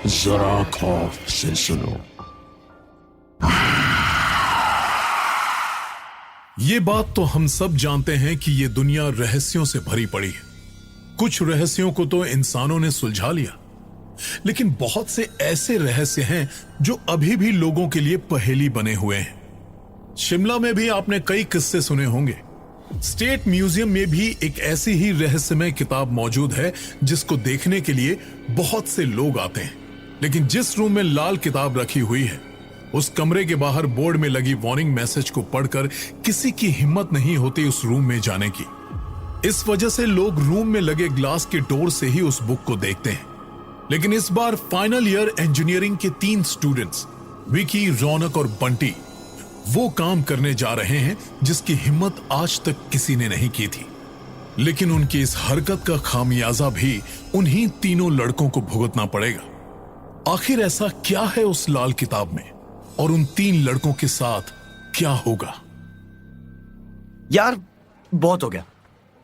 जरा खौफ से सुनो। ये बात तो हम सब जानते हैं कि ये दुनिया रहस्यों से भरी पड़ी है। कुछ रहस्यों को तो इंसानों ने सुलझा लिया, लेकिन बहुत से ऐसे रहस्य हैं जो अभी भी लोगों के लिए पहेली बने हुए हैं। शिमला में भी आपने कई किस्से सुने होंगे। स्टेट म्यूजियम में भी एक ऐसी ही रहस्यमय किताब मौजूद है जिसको देखने के लिए बहुत से लोग आते हैं, लेकिन जिस रूम में लाल किताब रखी हुई है उस कमरे के बाहर बोर्ड में लगी वार्निंग मैसेज को पढ़कर किसी की हिम्मत नहीं होती उस रूम में जाने की। इस वजह से लोग रूम में लगे ग्लास के डोर से ही उस बुक को देखते हैं। लेकिन इस बार फाइनल ईयर इंजीनियरिंग के 3 स्टूडेंट्स विकी, रौनक और बंटी वो काम करने जा रहे हैं जिसकी हिम्मत आज तक किसी ने नहीं की थी। लेकिन उनकी इस हरकत का खामियाजा भी उन्हीं तीनों लड़कों को भुगतना पड़ेगा। आखिर ऐसा क्या है उस लाल किताब में और उन 3 लड़कों के साथ क्या होगा? यार बहुत हो गया।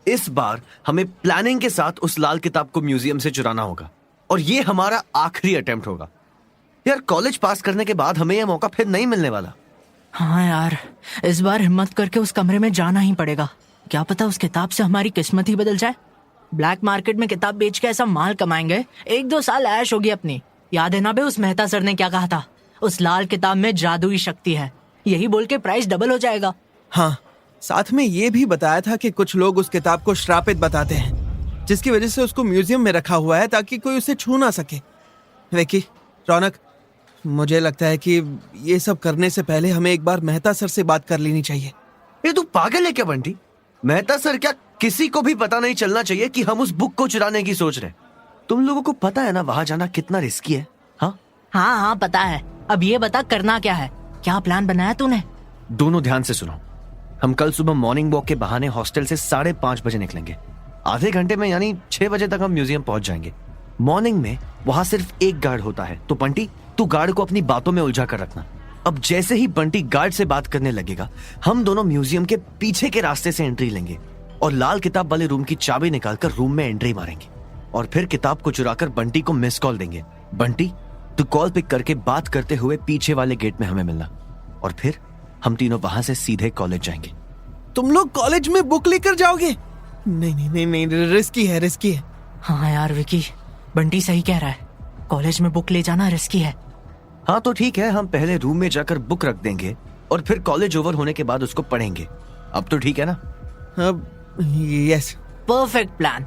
इस बार हमें प्लानिंग के साथ उस लाल किताब को म्यूजियम से चुराना होगा और ये हमारा आखिरी अटेम्प्ट होगा। यार कॉलेज पास करने के बाद हमें यह मौका फिर नहीं मिलने वाला। हाँ यार, इस बार हिम्मत करके उस कमरे में जाना ही पड़ेगा। क्या पता उस किताब से हमारी किस्मत ही बदल जाए। ब्लैक मार्केट में किताब बेच के ऐसा माल कमाएंगे, 1-2 साल ऐश होगी अपनी। याद है ना बे, उस मेहता सर ने क्या कहा था? उस लाल किताब में जादुई शक्ति है, यही बोल के प्राइस डबल हो जाएगा। हाँ, साथ में ये भी बताया था कि कुछ लोग उस किताब को श्रापित बताते हैं, जिसकी वजह से उसको म्यूजियम में रखा हुआ है ताकि कोई उसे छू ना सके। विकी, रौनक, मुझे लगता है कि ये सब करने से पहले हमें एक बार मेहता सर से बात कर लेनी चाहिए। ये तू पागल है क्या बंटी? मेहता सर क्या किसी को भी पता नहीं चलना चाहिए कि हम उस बुक को चुराने की सोच रहे हैं। तुम लोगों को पता है ना वहां जाना कितना रिस्की है। हाँ हाँ पता है। अब ये बता करना क्या है, क्या प्लान बनाया तूने? दोनों ध्यान से सुनो। हम कल सुबह मॉर्निंग वॉक के बहाने हॉस्टल से 5:30 बजे निकलेंगे। आधे घंटे में यानी 6 बजे तक हम म्यूजियम पहुंच जाएंगे। मॉर्निंग में वहां सिर्फ एक गार्ड होता है, तो बंटी तू गार्ड को अपनी बातों में उलझा कर रखना। अब जैसे ही बंटी गार्ड से बात करने लगेगा, हम दोनों म्यूजियम के पीछे के रास्ते से एंट्री लेंगे और लाल किताब वाले रूम की चाबी निकालकर रूम में एंट्री मारेंगे और फिर किताब को चुराकर बंटी को मिस कॉल देंगे। बंटी तू कॉल पिक करके बात करते हुए पीछे वाले गेट में हमें मिलना और फिर हम तीनों वहां से सीधे कॉलेज जाएंगे। तुम लोग कॉलेज में बुक लेकर जाओगे? नहीं नहीं नहीं नहीं, रिस्की है, रिस्की है। हाँ यार विकी, बंटी सही कह रहा है, कॉलेज में बुक ले जाना रिस्की है। हाँ तो ठीक है, हम पहले रूम में जाकर बुक रख देंगे और फिर कॉलेज ओवर होने के बाद उसको पढ़ेंगे। अब तो ठीक है ना? अब यस, परफेक्ट प्लान।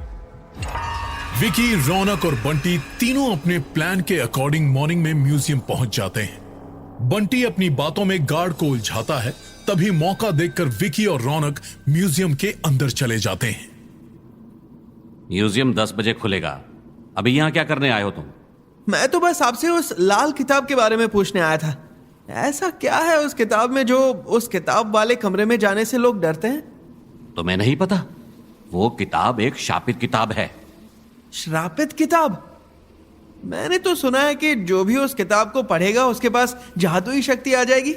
विकी, रौनक और बंटी तीनों अपने प्लान के अकॉर्डिंग मॉर्निंग में म्यूजियम पहुंच जाते हैं। बंटी अपनी बातों में गार्ड को उलझाता है, तभी मौका देखकर विकी और रौनक म्यूजियम के अंदर चले जाते हैं। म्यूजियम 10 बजे खुलेगा। अभी यहाँ क्या करने आए हो तुम? मैं तो बस आपसे उस लाल किताब के बारे में पूछने आया था। ऐसा क्या है उस किताब में जो उस किताब वाले कमरे में जाने से लोग डरते हैं? तुम्हें नहीं पता? वो किताब एक शापित किताब है। श्रापित किताब? मैंने तो सुना है कि जो भी उस किताब को पढ़ेगा उसके पास जादुई शक्ति आ जाएगी।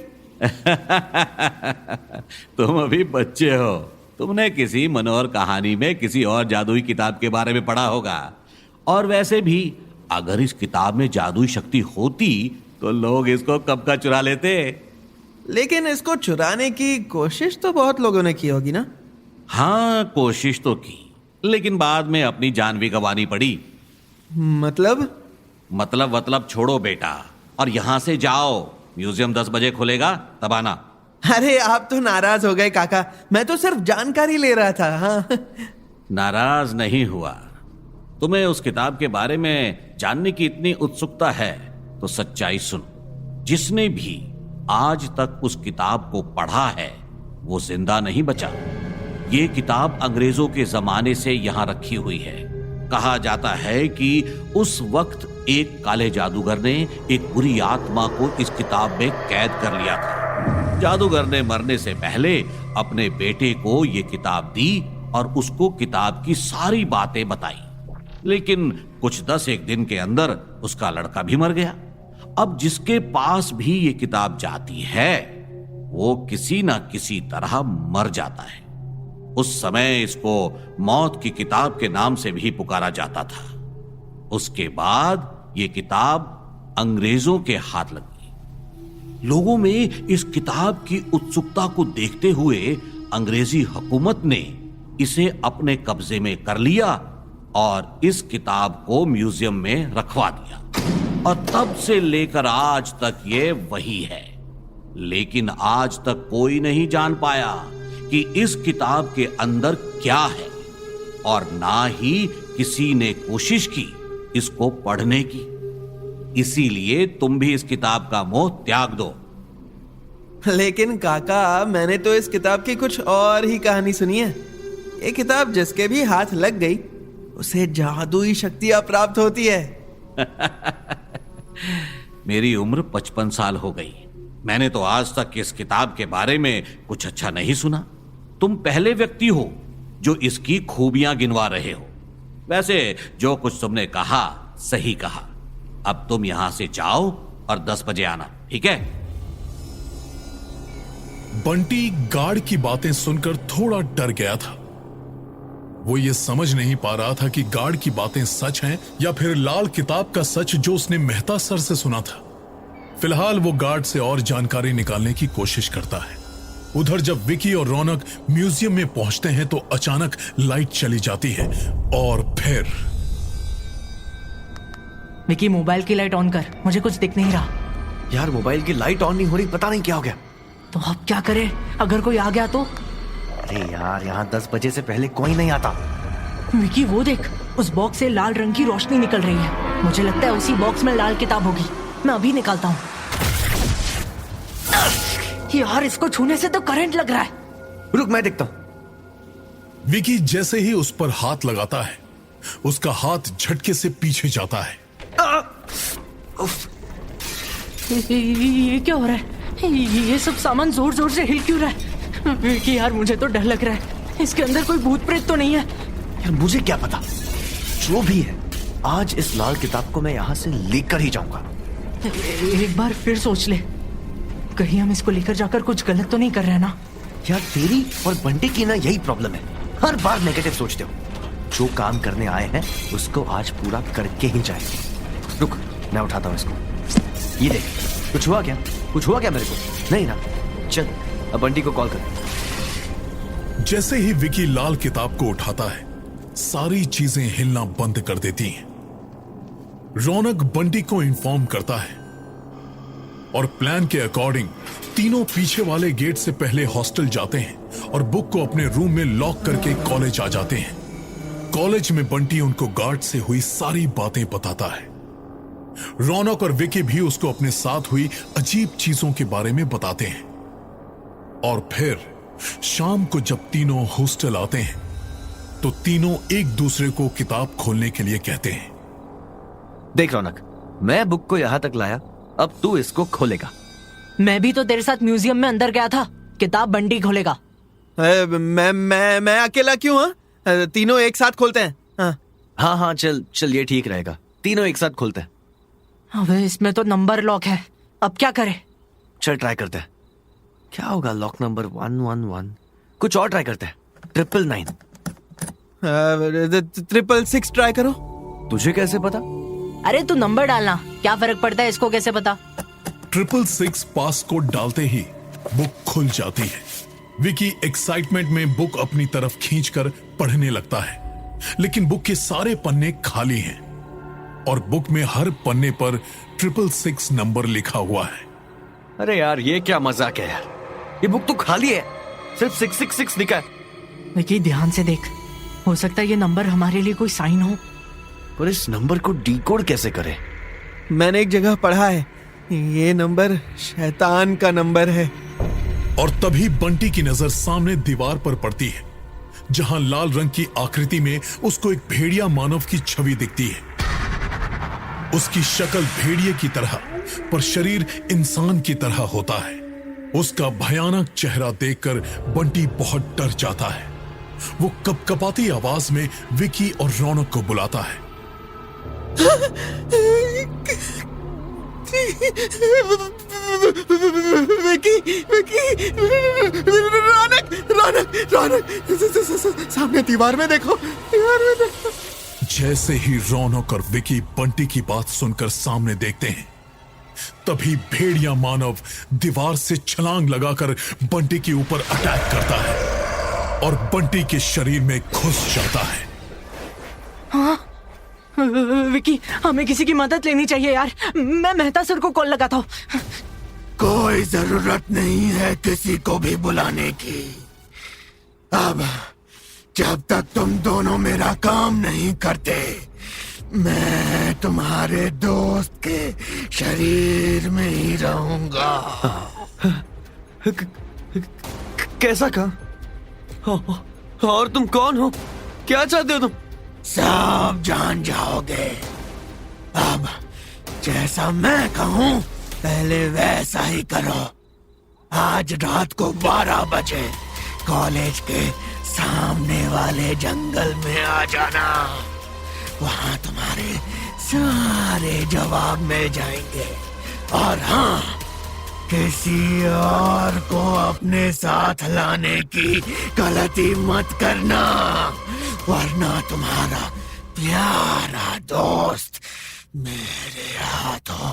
तुम अभी बच्चे हो, तुमने किसी मनोहर कहानी में किसी और जादुई किताब के बारे में पढ़ा होगा। और वैसे भी अगर इस किताब में जादुई शक्ति होती तो लोग इसको कब का चुरा लेते। लेकिन इसको चुराने की कोशिश तो बहुत लोगों ने की होगी ना? हाँ कोशिश तो की, लेकिन बाद में अपनी जान भी गंवानी पड़ी। मतलब छोड़ो बेटा और यहां से जाओ। म्यूजियम 10 बजे खुलेगा, तब आना। अरे आप तो नाराज हो गए काका, मैं तो सिर्फ जानकारी ले रहा था। हाँ नाराज नहीं हुआ। तुम्हें उस किताब के बारे में जानने की इतनी उत्सुकता है तो सच्चाई सुन। जिसने भी आज तक उस किताब को पढ़ा है वो जिंदा नहीं बचा। ये किताब अंग्रेजों के जमाने से यहां रखी हुई है। कहा जाता है कि उस वक्त एक काले जादूगर ने एक बुरी आत्मा को इस किताब में कैद कर लिया था। जादूगर ने मरने से पहले अपने बेटे को ये किताब दी और उसको किताब की सारी बातें बताई। लेकिन कुछ 10-1 दिन के अंदर उसका लड़का भी मर गया। अब जिसके पास भी ये किताब जाती है वो किसी ना किसी तरह मर जाता है। उस समय इसको मौत की किताब के नाम से भी पुकारा जाता था। उसके बाद ये किताब अंग्रेजों के हाथ लगी। लोगों में इस किताब की उत्सुकता को देखते हुए अंग्रेजी हुकूमत ने इसे अपने कब्जे में कर लिया और इस किताब को म्यूजियम में रखवा दिया और तब से लेकर आज तक ये वही है। लेकिन आज तक कोई नहीं जान पाया कि इस किताब के अंदर क्या है और ना ही किसी ने कोशिश की इसको पढ़ने की। इसीलिए तुम भी इस किताब का मोह त्याग दो। लेकिन काका, मैंने तो इस किताब की कुछ और ही कहानी सुनी है। ये किताब जिसके भी हाथ लग गई उसे जादुई शक्तियां प्राप्त होती है। मेरी उम्र 55 साल हो गई, मैंने तो आज तक इस किताब के बारे में कुछ अच्छा नहीं सुना। तुम पहले व्यक्ति हो जो इसकी खूबियां गिनवा रहे हो। वैसे जो कुछ तुमने कहा सही कहा। अब तुम यहां से जाओ और 10 बजे आना, ठीक है? बंटी गार्ड की बातें सुनकर थोड़ा डर गया था। वो ये समझ नहीं पा रहा था कि गार्ड की बातें सच हैं या फिर लाल किताब का सच जो उसने मेहता सर से सुना था। फिलहाल वो गार्ड से और जानकारी निकालने की कोशिश करता है। उधर जब विकी और रौनक म्यूजियम में पहुंचते हैं तो अचानक लाइट चली जाती है और फिर विकी, मोबाइल की लाइट ऑन कर, मुझे कुछ दिख नहीं रहा। यार मोबाइल की लाइट ऑन नहीं हो रही, पता नहीं क्या हो गया। तो अब क्या करें? अगर कोई आ गया तो? अरे यार, यहाँ 10 बजे से पहले कोई नहीं आता। विकी, वो देख, उस बॉक्स से लाल रंग की रोशनी निकल रही है। मुझे लगता है उसी बॉक्स में लाल किताब होगी। मैं अभी निकालता हूँ। यार, इसको छूने से तो करंट लग रहा है। रुक, मैं देखता हूँ। विकी जैसे ही उस पर हाथ लगाता है, उसका हाथ झटके से पीछे जाता है। ये क्या हो रहा है? ये सब सामान जोर जोर से हिल क्यों रहा है? विकी यार, मुझे तो डर लग रहा है। इसके अंदर कोई भूत प्रेत तो नहीं है? यार मुझे क्या पता, जो भी है आज इस लाल किताब को मैं यहाँ से लेकर ही जाऊंगा। एक बार फिर सोच ले, कहीं हम इसको लेकर जाकर कुछ गलत तो नहीं कर रहे ना? यार तेरी और बंटी की ना यही प्रॉब्लम है, हर बार नेगेटिव सोचते हो। जो काम करने आए हैं उसको आज पूरा करके ही जाएंगे। रुक, मैं उठाता हूँ इसको। ये देख, कुछ हुआ क्या? कुछ हुआ क्या मेरे को? नहीं ना? चल अब बंटी को कॉल कर। जैसे ही विकी लाल किताब को उठाता है, सारी चीजें हिलना बंद कर देती हैं। रौनक बंटी को इन्फॉर्म करता है और प्लान के अकॉर्डिंग तीनों पीछे वाले गेट से पहले हॉस्टल जाते हैं और बुक को अपने रूम में लॉक करके कॉलेज आ जाते हैं। कॉलेज में बंटी उनको गार्ड से हुई सारी बातें बताता है। रौनक और विकी भी उसको अपने साथ हुई अजीब चीजों के बारे में बताते हैं। और फिर शाम को जब तीनों हॉस्टल आते हैं तो तीनों एक दूसरे को किताब खोलने के लिए कहते हैं। देख रौनक, मैं बुक को यहां तक लाया, अब तू इसको खोलेगा। मैं भी तो तेरे साथ म्यूजियम में अंदर गया था। किताब बंटी खोलेगा। मैं अकेला क्यों? हाँ, तीनों एक साथ खोलते हैं। हाँ हाँ, चल चल, ये ठीक रहेगा। तीनों एक साथ खोलते हैं। अबे, इसमें तो नंबर लॉक है। अब क्या करें? चल ट्राई करते हैं। क्या होगा? Lock number 111। कुछ और ट्राई करते हैं। 999। 666 ट्राई करो। तुझे कैसे पता? अरे तू नंबर डालना, क्या फर्क पड़ता है, इसको कैसे पता? 666 पासकोड डालते ही बुक खुल जाती है। विकी एक्साइटमेंट में बुक अपनी तरफ खींचकर पढ़ने लगता है, लेकिन बुक के सारे पन्ने खाली हैं और बुक में हर पन्ने पर 666 नंबर लिखा हुआ है। अरे यार, ये क्या मजाक है यार, ये बुक तो खाली है, सिर्फ 666 लिखा है। विकी, ध्यान से देख, हो सकता है ये नंबर हमारे लिए कोई साइन हो। पर इस नंबर को डिकोड कैसे करें? मैंने एक जगह पढ़ा है, ये नंबर शैतान का नंबर है। और तभी बंटी की नजर सामने दीवार पर पड़ती है, जहां लाल रंग की आकृति में उसको एक भेड़िया मानव की छवि दिखती है। उसकी शक्ल भेड़िए की तरह पर शरीर इंसान की तरह होता है। उसका भयानक चेहरा देखकर बंटी बहुत डर जाता है। वो कपकपाती आवाज में विकी और रौनक को बुलाता है। विकी, विकी, रौनक, रौनक रौनक सामने दीवार में देखो, दीवार में देखो। जैसे ही रौनक और विकी बंटी की बात सुनकर सामने देखते हैं, तभी भेड़िया मानव दीवार से छलांग लगाकर बंटी के ऊपर अटैक करता है और बंटी के शरीर में घुस जाता है। विकी, हमें किसी की मदद लेनी चाहिए यार। मैं मेहता सर को कॉल लगाता हूँ। कोई जरूरत नहीं है किसी को भी बुलाने की। अब जब तक तुम दोनों मेरा काम नहीं करते, मैं तुम्हारे दोस्त के शरीर में ही रहूंगा। कैसा काम? और तुम कौन हो? क्या चाहते हो तुम? सब जान जाओगे। अब जैसा मैं कहूं पहले वैसा ही करो। आज रात को 12 बजे कॉलेज के सामने वाले जंगल में आ जाना। वहां तुम्हारे सारे जवाब मिल जाएंगे। और हाँ, किसी और को अपने साथ लाने की गलती मत करना, वरना तुम्हारा प्यारा दोस्त मेरे हाथों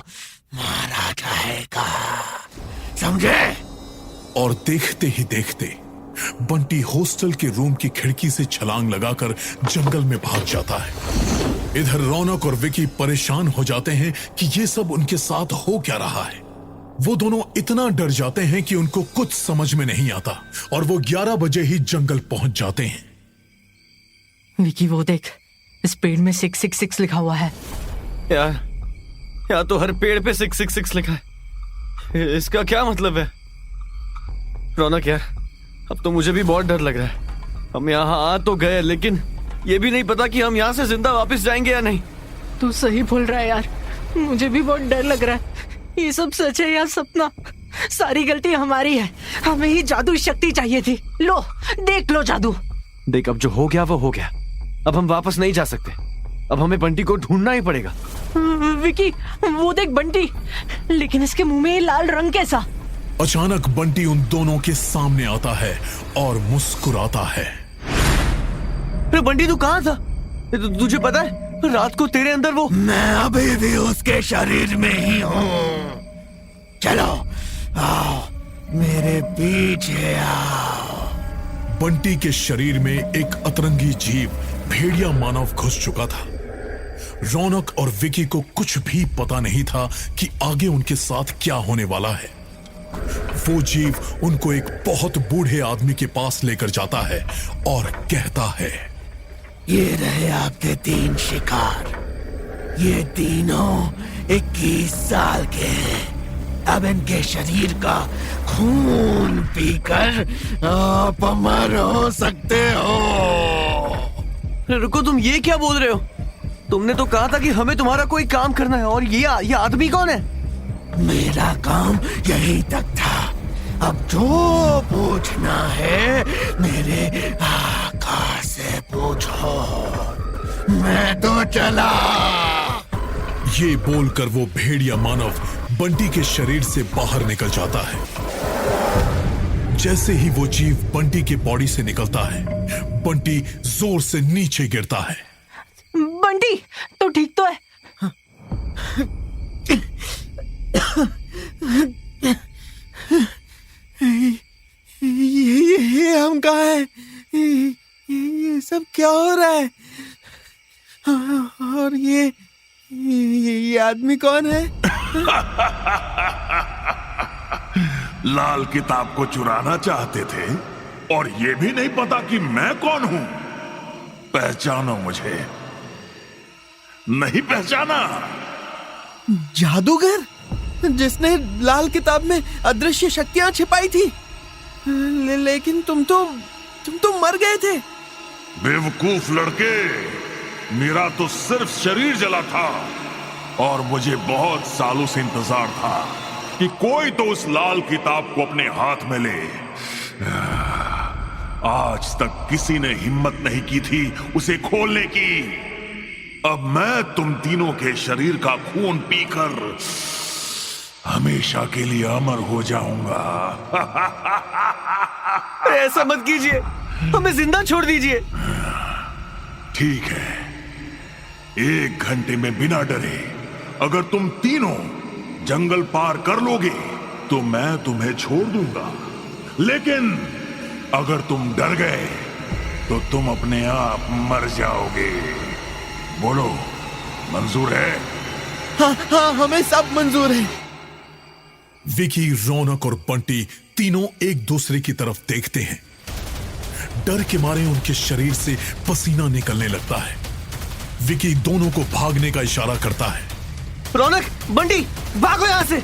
मारा जाएगा, समझे? और देखते ही देखते बंटी हॉस्टल के रूम की खिड़की से छलांग लगाकर जंगल में भाग जाता है। इधर रौनक और विकी परेशान हो जाते हैं कि ये सब उनके साथ हो क्या रहा है। वो दोनों इतना डर जाते हैं कि उनको कुछ समझ में नहीं आता और वो 11 बजे ही जंगल पहुंच जाते हैं। विकी, वो देख, इस पेड़ में 666 लिखा हुआ है। यार तो हर पेड़ पे 666 लिखा है। इसका क्या मतलब है? रौनक यार, अब तो मुझे भी बहुत डर लग रहा है। हम यहाँ आ तो गए, लेकिन ये भी नहीं पता कि हम यहाँ से जिंदा वापस जाएंगे या नहीं। तू सही बोल रहा है यार, मुझे भी बहुत डर लग रहा है। ये सब सच है या सपना? सारी गलती हमारी है। हमें ही जादू शक्ति चाहिए थी। लो, देख लो जादू। देख, अब जो हो गया वो हो गया। अब हम वापस नहीं जा सकते। अब हमें बंटी को ढूंढना ही पड़ेगा। विकी, वो देख बंटी, लेकिन इसके मुंह में ये लाल रंग कैसा? अचानक बंटी उन दोनों के सामने आता है और मुस्कुराता है। अरे बंटी, तू कहाँ था? तुझे पता है रात को तेरे अंदर वो... मैं अभी भी उसके शरीर में ही हूँ। चलो आओ, मेरे पीछे आओ। बंटी के शरीर में एक अतरंगी जीव भेड़िया मानव घुस चुका था। रौनक और विकी को कुछ भी पता नहीं था कि आगे उनके साथ क्या होने वाला है। वो जीव उनको एक बहुत बूढ़े आदमी के पास लेकर जाता है और कहता है, ये रहे आपके 3 शिकार। ये तीनों 21 साल के हैं। अब इनके शरीर का खून पीकर आप अमर हो सकते हो। रुको, तुम ये क्या बोल रहे हो? तुमने तो कहा था कि हमें तुम्हारा कोई काम करना है। और ये आदमी कौन है? मेरा काम यही तक था। अब जो पूछना है मेरे आका से पूछो। मैं तो चला। ये बोलकर वो भेड़िया मानव बंटी के शरीर से बाहर निकल जाता है। जैसे ही वो जीव बंटी के बॉडी से निकलता है, बंटी जोर से नीचे गिरता है। बंटी, तो ठीक तो है? ये हम कहाँ हैं? ये सब क्या हो रहा है? और ये आदमी कौन है? लाल किताब को चुराना चाहते थे और ये भी नहीं पता कि मैं कौन हूं। पहचानो मुझे। नहीं पहचाना? जादूगर जिसने लाल किताब में अदृश्य शक्तियां छिपाई थी। लेकिन तुम तो मर गए थे। बेवकूफ लड़के, मेरा तो सिर्फ शरीर जला था और मुझे बहुत सालों से इंतजार था कि कोई तो उस लाल किताब को अपने हाथ में ले। आज तक किसी ने हिम्मत नहीं की थी उसे खोलने की। अब मैं तुम तीनों के शरीर का खून पीकर हमेशा के लिए अमर हो जाऊंगा। ऐसा मत कीजिए, हमें जिंदा छोड़ दीजिए। ठीक है, 1 घंटे में बिना डरे अगर तुम तीनों जंगल पार कर लोगे तो मैं तुम्हें छोड़ दूंगा, लेकिन अगर तुम डर गए तो तुम अपने आप मर जाओगे। बोलो, मंजूर है? हाँ हाँ, हमें सब मंजूर है। विकी, रौनक और बंटी तीनों एक दूसरे की तरफ देखते हैं। डर के मारे उनके शरीर से पसीना निकलने लगता है। विकी दोनों को भागने का इशारा करता है। रौनक, बंटी, भागो यहां से।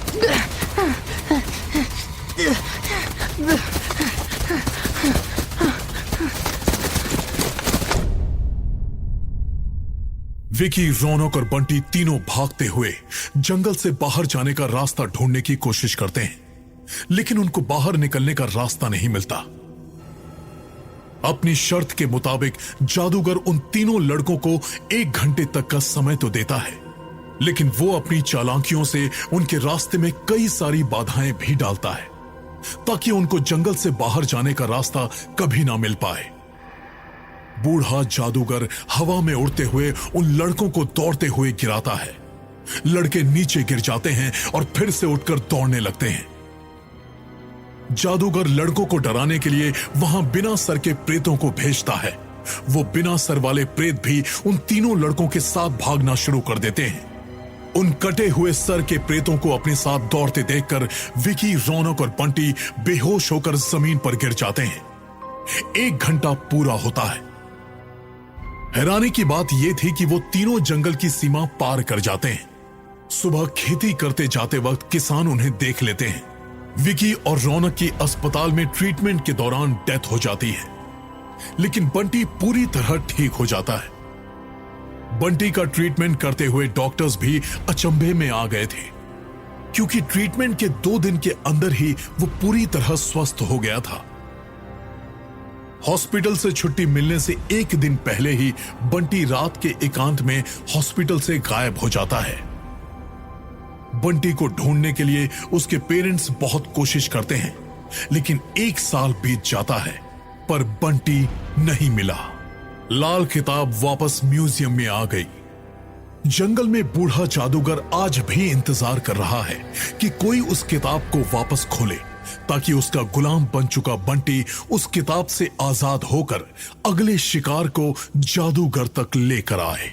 विकी, रौनक और बंटी तीनों भागते हुए जंगल से बाहर जाने का रास्ता ढूंढने की कोशिश करते हैं, लेकिन उनको बाहर निकलने का रास्ता नहीं मिलता। अपनी शर्त के मुताबिक जादूगर उन तीनों लड़कों को 1 घंटे तक का समय तो देता है, लेकिन वो अपनी चालाकियों से उनके रास्ते में कई सारी बाधाएं भी डालता है ताकि उनको जंगल से बाहर जाने का रास्ता कभी ना मिल पाए। बूढ़ा जादूगर हवा में उड़ते हुए उन लड़कों को दौड़ते हुए गिराता है। लड़के नीचे गिर जाते हैं और फिर से उठकर दौड़ने लगते हैं। जादूगर लड़कों को डराने के लिए वहां बिना सर के प्रेतों को भेजता है। वो बिना सर वाले प्रेत भी उन तीनों लड़कों के साथ भागना शुरू कर देते हैं। उन कटे हुए सर के प्रेतों को अपने साथ दौड़ते देखकर विकी, रौनक और बंटी बेहोश होकर जमीन पर गिर जाते हैं। 1 घंटा पूरा होता है। हैरानी की बात यह थी कि वो तीनों जंगल की सीमा पार कर जाते हैं। सुबह खेती करते जाते वक्त किसान उन्हें देख लेते हैं। विकी और रौनक की अस्पताल में ट्रीटमेंट के दौरान डेथ हो जाती है, लेकिन बंटी पूरी तरह ठीक हो जाता है। बंटी का ट्रीटमेंट करते हुए डॉक्टर्स भी अचंभे में आ गए थे, क्योंकि ट्रीटमेंट के 2 दिन के अंदर ही वो पूरी तरह स्वस्थ हो गया था। हॉस्पिटल से छुट्टी मिलने से 1 दिन पहले ही बंटी रात के एकांत में हॉस्पिटल से गायब हो जाता है। बंटी को ढूंढने के लिए उसके पेरेंट्स बहुत कोशिश करते हैं, लेकिन 1 साल बीत जाता है पर बंटी नहीं मिला। लाल किताब वापस म्यूजियम में आ गई। जंगल में बूढ़ा जादूगर आज भी इंतजार कर रहा है कि कोई उस किताब को वापस खोले, ताकि उसका गुलाम बन चुका बंटी उस किताब से आजाद होकर अगले शिकार को जादूगर तक लेकर आए।